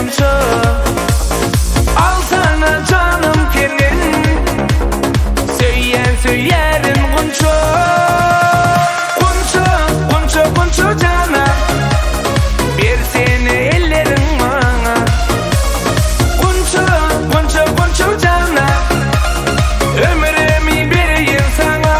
kunça. Al sana canım kenin, söyleyen söylerim kunça. Kunça, kunça, kunça cana, bir seni ellerin bana. Kunça, kunça, kunça cana, ömrümü vereyim sana.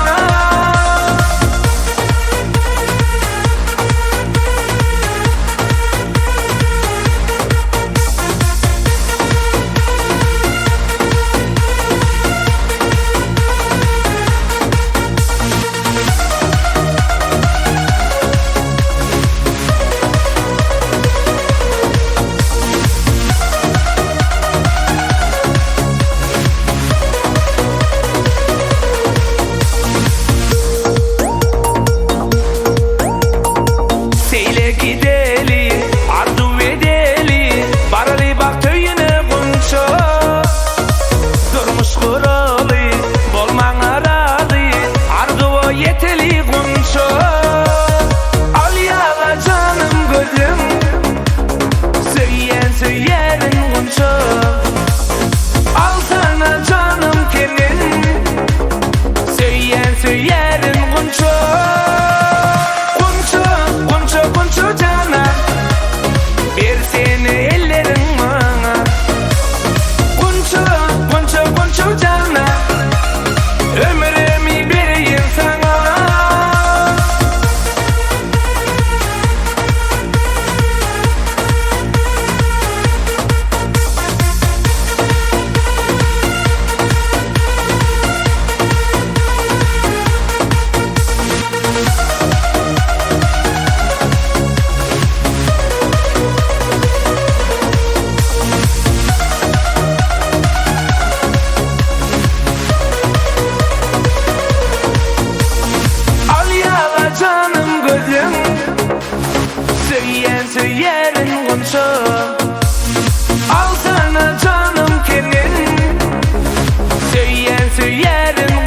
Seyle gideli, arzu edeli, barali bak köyüne kunça. Durmuş kuralı, bolman aralı, arzu yeteli kunça. Al yala canım gözüm, söyleyen söylerin kunça. Al sana canım kenin, söyleyen söylerin kunça. Kunça, kunça cana, bir seni ellerin bana. Kunça, kunça, kunça cana, ömrümü vereyim sana. Al yala canım gözüm, söyleyen söylerin kunça. Al sana canım kenin, söyleyen söylerin